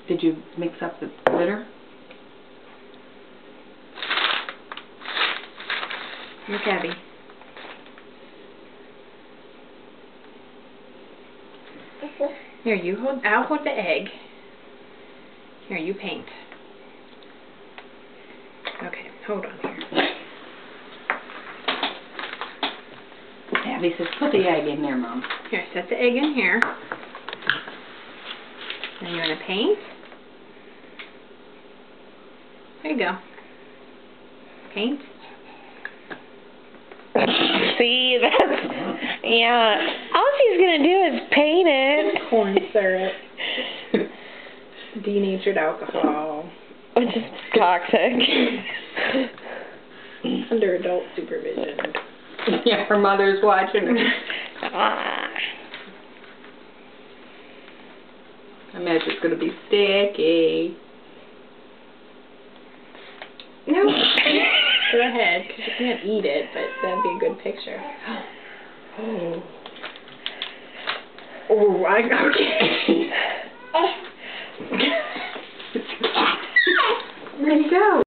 Did you mix up the glitter? Look, Abby. Here, you hold. I'll hold the egg. Here, you paint. Okay, hold on here. Abby says, put the egg in there, Mom. Here, set the egg in here. Then you're going to paint. There you go. Paint. See, that's, yeah. All she's going to do is paint it. Corn syrup. Denatured alcohol. Which is toxic. Under adult supervision. Yeah, her mother's watching her. I imagine it's going to be sticky. No. Go ahead, because you can't eat it, but that'd be a good picture. Oh, okay.